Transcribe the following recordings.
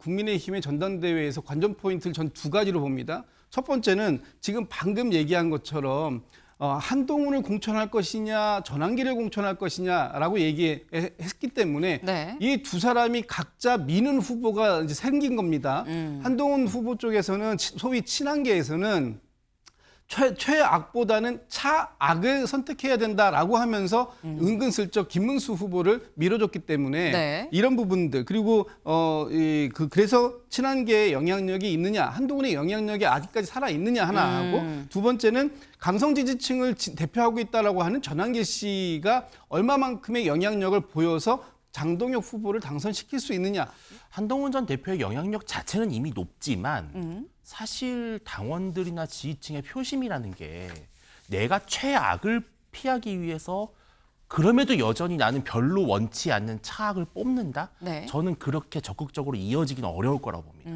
국민의힘의 전당대회에서 관전 포인트를 전 두 가지로 봅니다. 첫 번째는 지금 방금 얘기한 것처럼 한동훈을 공천할 것이냐 전환기를 공천할 것이냐라고 얘기했기 때문에 네. 이 두 사람이 각자 미는 후보가 이제 생긴 겁니다. 한동훈 후보 쪽에서는 소위 친한계에서는 최악보다는 차악을 선택해야 된다라고 하면서 은근슬쩍 김문수 후보를 밀어줬기 때문에 네. 이런 부분들 그리고 그래서 친한계의 영향력이 있느냐 한동훈의 영향력이 아직까지 살아 있느냐 하나 하고 두 번째는 강성 지지층을 대표하고 있다라고 하는 전환기 씨가 얼마만큼의 영향력을 보여서 장동혁 후보를 당선시킬 수 있느냐. 한동훈 전 대표의 영향력 자체는 이미 높지만 사실 당원들이나 지지층의 표심이라는 게 내가 최악을 피하기 위해서 그럼에도 여전히 나는 별로 원치 않는 차악을 뽑는다? 네. 저는 그렇게 적극적으로 이어지기는 어려울 거라고 봅니다.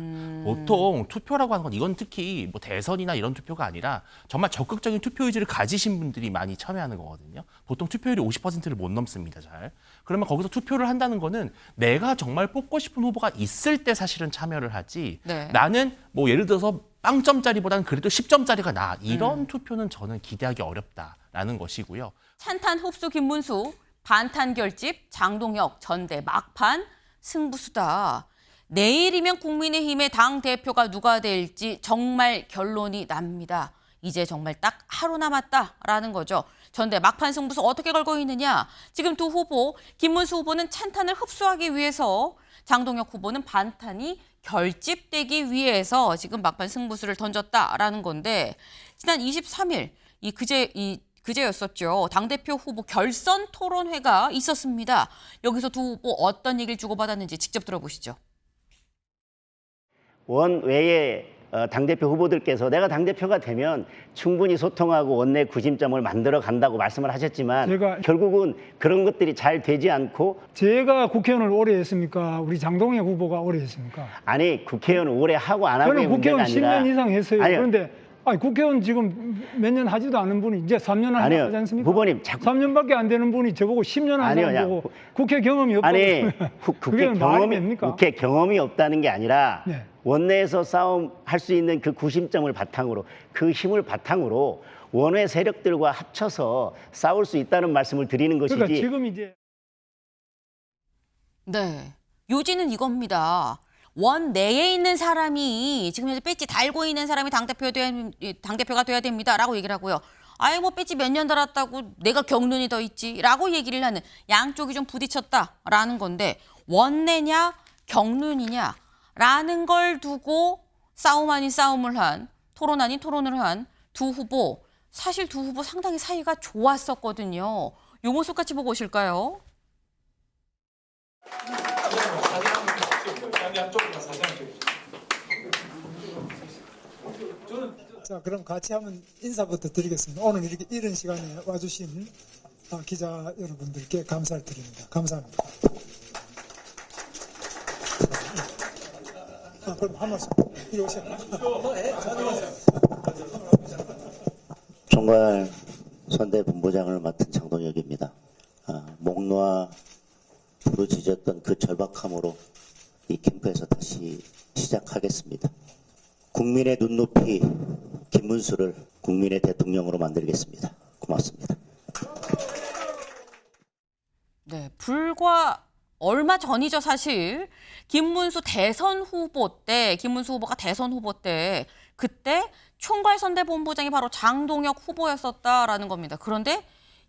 보통 투표라고 하는 건 이건 특히 뭐 대선이나 이런 투표가 아니라 정말 적극적인 투표 의지를 가지신 분들이 많이 참여하는 거거든요. 보통 투표율이 50%를 못 넘습니다. 잘. 그러면 거기서 투표를 한다는 거는 내가 정말 뽑고 싶은 후보가 있을 때 사실은 참여를 하지. 네. 나는 뭐 예를 들어서 빵점짜리보다는 그래도 10점짜리가 나. 이런 투표는 저는 기대하기 어렵다라는 것이고요. 찬탄 흡수 김문수, 반탄 결집 장동혁, 전대 막판 승부수다. 내일이면 국민의힘의 당대표가 누가 될지 정말 결론이 납니다. 이제 정말 딱 하루 남았다라는 거죠. 전대 막판 승부수 어떻게 걸고 있느냐. 지금 두 후보, 김문수 후보는 찬탄을 흡수하기 위해서 장동혁 후보는 반탄이 결집되기 위해서 지금 막판 승부수를 던졌다라는 건데 지난 23일 그제였었죠. 당대표 후보 결선 토론회가 있었습니다. 여기서 두 후보 어떤 얘기를 주고받았는지 직접 들어보시죠. 원외의 당대표 후보들께서 내가 당대표가 되면 충분히 소통하고 원내 구심점을 만들어 간다고 말씀을 하셨지만 결국은 그런 것들이 잘 되지 않고 제가 국회의원을 오래 했습니까? 우리 장동혁 후보가 오래 했습니까? 아니 국회의원 오래 하고 안 하고의 저는 국회의원 문제가 아니라 10년 이상 했어요. 아니요. 그런데 국회의원 지금 몇 년 하지도 않은 분이 이제 3년 아니요. 하지 않습니까? 후보님 자꾸 3년밖에 안 되는 분이 저보고 10년 한 아니요, 사람 보고 국회 경험이 없다고 아니 그게 말이 됩니까? 국회 경험이 없다는 게 아니라 네. 원내에서 싸움할 수 있는 그 구심점을 바탕으로 그 힘을 바탕으로 원외 세력들과 합쳐서 싸울 수 있다는 말씀을 드리는 것이지. 그러니까 지금 이제 네, 요지는 이겁니다. 원 내에 있는 사람이 지금 현재 배지 달고 있는 사람이 당대표가 돼야 됩니다라고 얘기를 하고요. 아예 뭐 배지 몇 년 달았다고 내가 경륜이 더 있지라고 얘기를 하는 양쪽이 좀 부딪혔다라는 건데 원내냐 경륜이냐라는 걸 두고 싸움 아닌 싸움을 한 토론 아닌 토론을 한 두 후보 사실 두 후보 상당히 사이가 좋았었거든요. 요 모습 같이 보고 오실까요? 자, 그럼 같이 한번 인사부터 드리겠습니다. 오늘 이런 시간에 와주신 기자 여러분들께 감사를 드립니다. 감사합니다. 그럼 한 말씀 이리 오세요. 총괄 선대본부장을 맡은 장동혁입니다. 목 놓아 부르짖었던 그 절박함으로 이 캠프에서 다시 시작하겠습니다. 국민의 눈높이 김문수를 국민의 대통령으로 만들겠습니다. 고맙습니다. 네, 불과 얼마 전이죠, 사실. 김문수 후보가 대선 후보 때 그때 총괄선대본부장이 바로 장동혁 후보였었다라는 겁니다. 그런데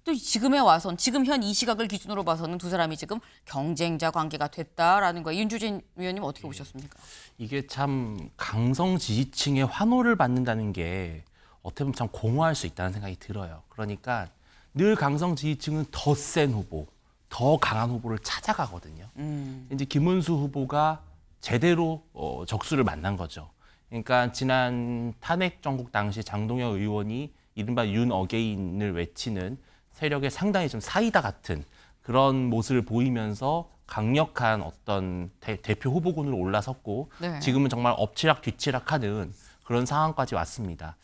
또 지금에 와선 지금 현 이 시각을 기준으로 봐서는 두 사람이 지금 경쟁자 관계가 됐다라는 거예요. 윤주진 위원님 어떻게 보셨습니까? 이게 참 강성 지지층의 환호를 받는다는 게 어떻게 보면 참 공허할 수 있다는 생각이 들어요. 그러니까 늘 강성 지지층은 더 센 후보, 더 강한 후보를 찾아가거든요. 이제 김문수 후보가 제대로 적수를 만난 거죠. 그러니까 지난 탄핵 정국 당시 장동혁 의원이 이른바 윤 어게인을 외치는 세력의 상당히 좀 사이다 같은 그런 모습을 보이면서 강력한 어떤 대표 후보군으로 올라섰고 네. 지금은 정말 엎치락 뒤치락하는 그런 상황까지 왔습니다.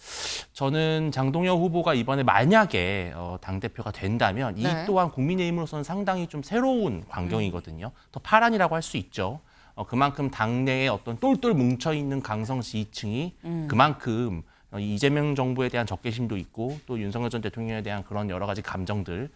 저는 장동혁 후보가 이번에 만약에 당대표가 된다면 이 네. 또한 국민의힘으로서는 상당히 좀 새로운 광경이거든요. 더 파란이라고 할 수 있죠. 그만큼 당내에 어떤 똘똘 뭉쳐있는 강성 지지층이 그만큼 이재명 정부에 대한 적개심도 있고 또 윤석열 전 대통령에 대한 그런 여러 가지 감정들.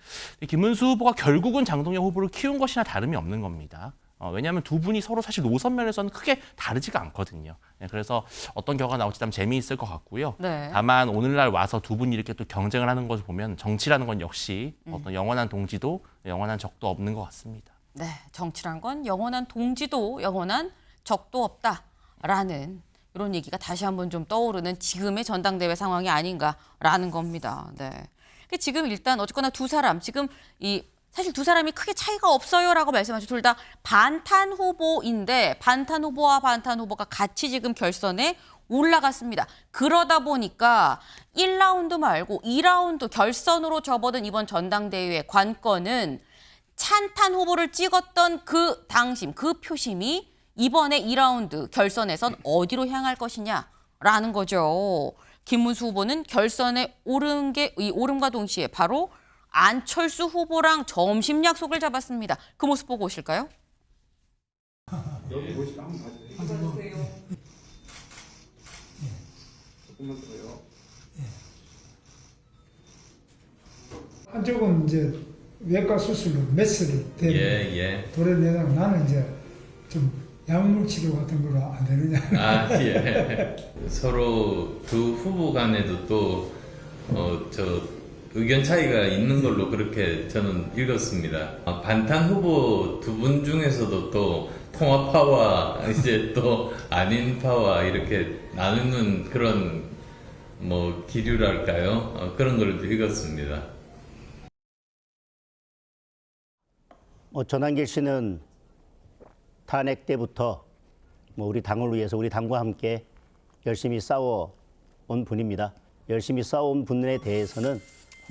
김문수 후보가 결국은 장동혁 후보를 키운 것이나 다름이 없는 겁니다. 왜냐하면 두 분이 서로 사실 노선 면에서는 크게 다르지가 않거든요. 그래서 어떤 결과가 나올지 참 재미있을 것 같고요. 네. 다만 오늘날 와서 두 분이 이렇게 또 경쟁을 하는 것을 보면 정치라는 건 역시 어떤 영원한 동지도 영원한 적도 없는 것 같습니다. 네, 정치란 건 영원한 동지도 영원한 적도 없다라는 이런 얘기가 다시 한번 좀 떠오르는 지금의 전당대회 상황이 아닌가라는 겁니다. 네. 지금 일단 어쨌거나 두 사람 지금 사실 두 사람이 크게 차이가 없어요라고 말씀하시죠. 둘 다 반탄 후보인데 반탄 후보와 반탄 후보가 같이 지금 결선에 올라갔습니다. 그러다 보니까 1라운드 말고 2라운드 결선으로 접어든 이번 전당대회 관건은 찬탄 후보를 찍었던 그 당심, 그 표심이 이번에 2라운드 결선에선 어디로 향할 것이냐라는 거죠. 김문수 후보는 결선에 오름과 동시에 바로 안철수 후보랑 점심 약속을 잡았습니다. 그 모습 보고 오실까요? 여기 보시면 한번 봐주세요. 한쪽은 이제 외과 수술로 메스를 때문에 도려내다가 나는 이제 좀 약물 치료 같은 거로 안 되느냐. 서로 두 후보 간에도 또 의견 차이가 있는 걸로 그렇게 저는 읽었습니다. 반탄 후보 두 분 중에서도 또 통합파와 이제 또 아닌 파와 이렇게 나누는 그런 기류랄까요? 그런 걸 읽었습니다. 전한길 씨는 탄핵 때부터 우리 당을 위해서 우리 당과 함께 열심히 싸워온 분입니다. 열심히 싸워온 분에 대해서는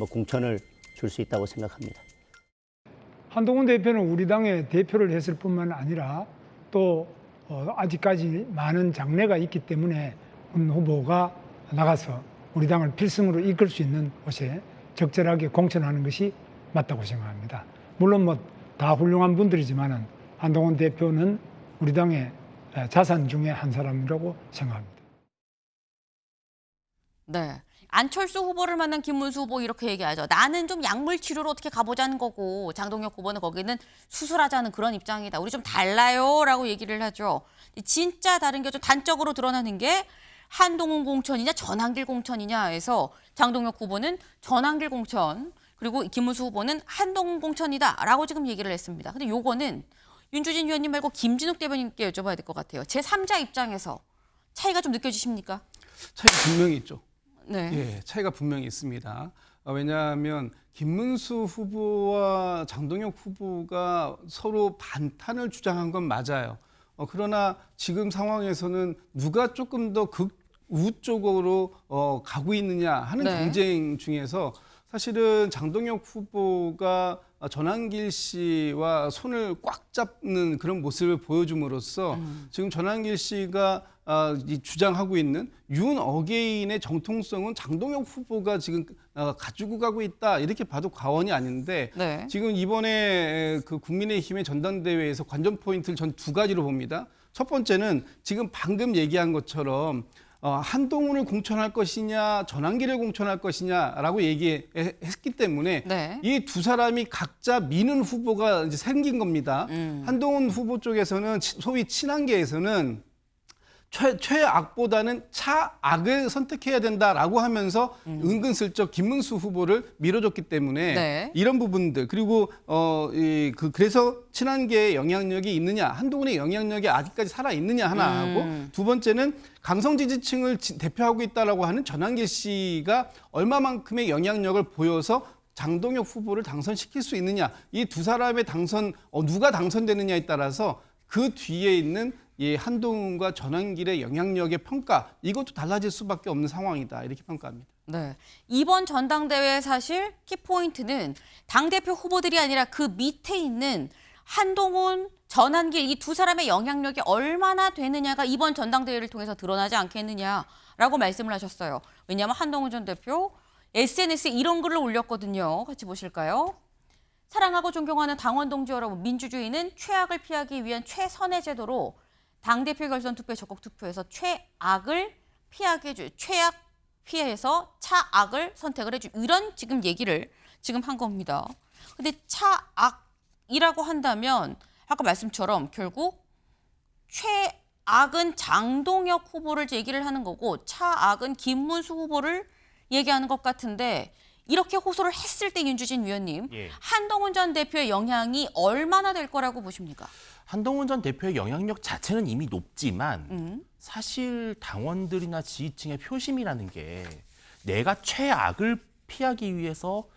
공천을 줄 수 있다고 생각합니다. 한동훈 대표는 우리 당의 대표를 했을 뿐만 아니라 또 아직까지 많은 장래가 있기 때문에 문 후보가 나가서 우리 당을 필승으로 이끌 수 있는 곳에 적절하게 공천하는 것이 맞다고 생각합니다. 물론 다 훌륭한 분들이지만은 한동훈 대표는 우리 당의 자산 중에 한 사람이라고 생각합니다. 네. 안철수 후보를 만난 김문수 후보 이렇게 얘기하죠. 나는 좀 약물 치료로 어떻게 가보자는 거고 장동혁 후보는 거기는 수술하자는 그런 입장이다. 우리 좀 달라요라고 얘기를 하죠. 진짜 다른 게 좀 단적으로 드러나는 게 한동훈 공천이냐 전한길 공천이냐 해서 장동혁 후보는 전한길 공천 그리고 김문수 후보는 한동훈 공천이다라고 지금 얘기를 했습니다. 근데 요거는 윤주진 위원님 말고 김진욱 대변인께 여쭤봐야 될 것 같아요. 제3자 입장에서 차이가 좀 느껴지십니까? 차이가 분명히 있죠. 네. 예, 차이가 분명히 있습니다. 왜냐하면 김문수 후보와 장동혁 후보가 서로 반탄을 주장한 건 맞아요. 그러나 지금 상황에서는 누가 조금 더 극우 쪽으로 가고 있느냐 하는 네. 경쟁 중에서 사실은 장동혁 후보가 전한길 씨와 손을 꽉 잡는 그런 모습을 보여줌으로써 지금 전한길 씨가 주장하고 있는 윤 어게인의 정통성은 장동혁 후보가 지금 가지고 가고 있다 이렇게 봐도 과언이 아닌데 네. 지금 이번에 그 국민의힘의 전당대회에서 관전 포인트를 전 두 가지로 봅니다. 첫 번째는 지금 방금 얘기한 것처럼 한동훈을 공천할 것이냐 전한길을 공천할 것이냐라고 얘기했기 때문에 네. 이 두 사람이 각자 미는 후보가 이제 생긴 겁니다. 한동훈 후보 쪽에서는 소위 친한계에서는 최악보다는 차악을 선택해야 된다라고 하면서 은근슬쩍 김문수 후보를 밀어줬기 때문에 네. 이런 부분들 그리고 그래서 친한계의 영향력이 있느냐 한동훈의 영향력이 아직까지 살아 있느냐 하나 하고 두 번째는 강성 지지층을 대표하고 있다라고 하는 전한길 씨가 얼마만큼의 영향력을 보여서 장동혁 후보를 당선시킬 수 있느냐 이 두 사람의 당선 누가 당선되느냐에 따라서 그 뒤에 있는 이 한동훈과 전한길의 영향력의 평가 이것도 달라질 수밖에 없는 상황이다 이렇게 평가합니다. 네. 이번 전당대회 사실 키포인트는 당대표 후보들이 아니라 그 밑에 있는 한동훈, 전한길 이 두 사람의 영향력이 얼마나 되느냐가 이번 전당대회를 통해서 드러나지 않겠느냐라고 말씀을 하셨어요. 왜냐하면 한동훈 전 대표 SNS에 이런 글을 올렸거든요. 같이 보실까요? 사랑하고 존경하는 당원 동지 여러분, 민주주의는 최악을 피하기 위한 최선의 제도로 당대표 결선 투표에 적극 투표해서 최악을 피하게 해줘. 최악 피해서 차악을 선택을 해줘. 이런 지금 얘기를 지금 한 겁니다. 근데 차악이라고 한다면 아까 말씀처럼 결국 최악은 장동혁 후보를 얘기를 하는 거고 차악은 김문수 후보를 얘기하는 것 같은데 이렇게 호소를 했을 때 윤주진 위원님, 예. 한동훈 전 대표의 영향이 얼마나 될 거라고 보십니까? 한동훈 전 대표의 영향력 자체는 이미 높지만 사실 당원들이나 지지층의 표심이라는 게 내가 최악을 피하기 위해서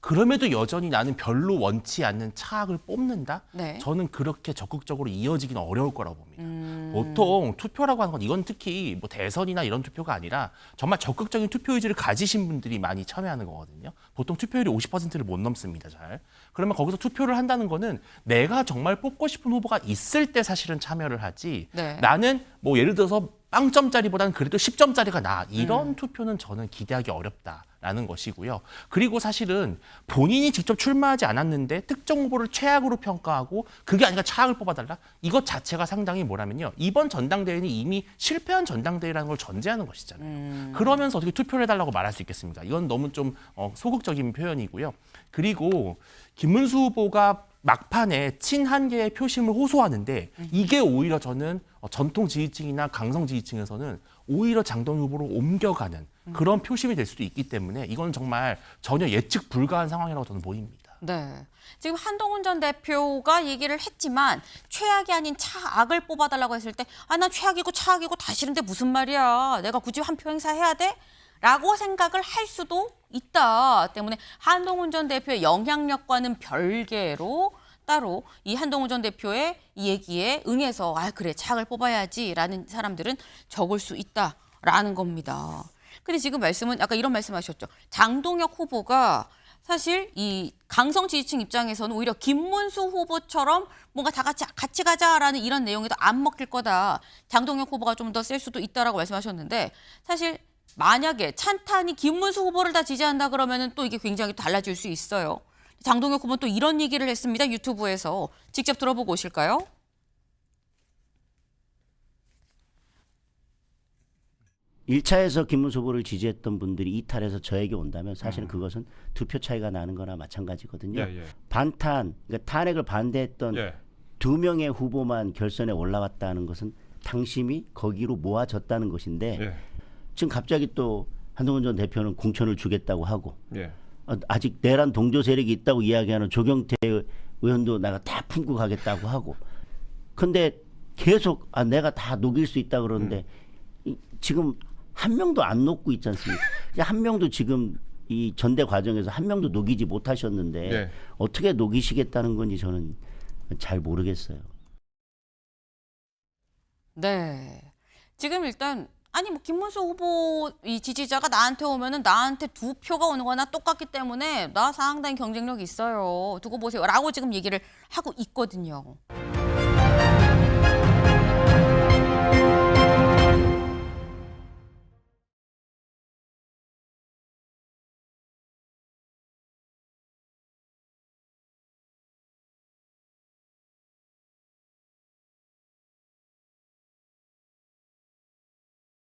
그럼에도 여전히 나는 별로 원치 않는 차악을 뽑는다? 네. 저는 그렇게 적극적으로 이어지기는 어려울 거라고 봅니다. 보통 투표라고 하는 건 이건 특히 뭐 대선이나 이런 투표가 아니라 정말 적극적인 투표 의지를 가지신 분들이 많이 참여하는 거거든요. 보통 투표율이 50%를 못 넘습니다. 잘. 그러면 거기서 투표를 한다는 거는 내가 정말 뽑고 싶은 후보가 있을 때 사실은 참여를 하지. 네. 나는 뭐 예를 들어서 빵점짜리보다는 그래도 10점짜리가 나. 이런 투표는 저는 기대하기 어렵다라는 것이고요. 그리고 사실은 본인이 직접 출마하지 않았는데 특정 후보를 최악으로 평가하고 그게 아니라 차악을 뽑아달라? 이것 자체가 상당히 뭐라면요. 이번 전당대회는 이미 실패한 전당대회라는 걸 전제하는 것이잖아요. 그러면서 어떻게 투표를 해달라고 말할 수 있겠습니까? 이건 너무 좀 소극적인 표현이고요. 그리고 김문수 후보가 막판에 친한계의 표심을 호소하는데 이게 오히려 저는 전통 지지층이나 강성 지지층에서는 오히려 장동혁 후보로 옮겨가는 그런 표심이 될 수도 있기 때문에 이건 정말 전혀 예측 불가한 상황이라고 저는 보입니다. 네. 지금 한동훈 전 대표가 얘기를 했지만 최악이 아닌 차악을 뽑아달라고 했을 때 난 최악이고 차악이고 다 싫은데 무슨 말이야. 내가 굳이 한 표 행사해야 돼? 라고 생각을 할 수도 있다 때문에 한동훈 전 대표의 영향력과는 별개로 따로 이 한동훈 전 대표의 이 얘기에 응해서 그래 차악을 뽑아야지라는 사람들은 적을 수 있다라는 겁니다. 근데 지금 말씀은 아까 이런 말씀하셨죠. 장동혁 후보가 사실 이 강성 지지층 입장에서는 오히려 김문수 후보처럼 뭔가 다 같이 가자라는 이런 내용에도 안 먹힐 거다. 장동혁 후보가 좀 더 셀 수도 있다라고 말씀하셨는데 사실 만약에 찬탄이 김문수 후보를 다 지지한다 그러면은 또 이게 굉장히 달라질 수 있어요. 장동혁 후보는 또 이런 얘기를 했습니다. 유튜브에서 직접 들어보고 오실까요? 1차에서 김문수 후보를 지지했던 분들이 이탈해서 저에게 온다면 사실은 그것은 투표 차이가 나는 거나 마찬가지거든요. 반탄, 그러니까 탄핵을 반대했던 2명의 후보만 결선에 올라왔다는 것은 당심이 거기로 모아졌다는 것인데 지금 갑자기 또 한동훈 전 대표는 공천을 주겠다고 하고 아직 내란 동조 세력이 있다고 이야기하는 조경태 의원도 내가 다 품고 가겠다고 하고 근데 계속 내가 다 녹일 수 있다 그러는데 지금 한 명도 안 녹고 있지 않습니까? 한 명도 지금 이 전대 과정에서 한 명도 녹이지 못하셨는데 어떻게 녹이시겠다는 건지 저는 잘 모르겠어요. 네. 지금 일단 뭐 김문수 후보 이 지지자가 나한테 오면은 나한테 2표가 오는 거나 똑같기 때문에 나 상당히 경쟁력이 있어요. 두고 보세요. 라고 지금 얘기를 하고 있거든요.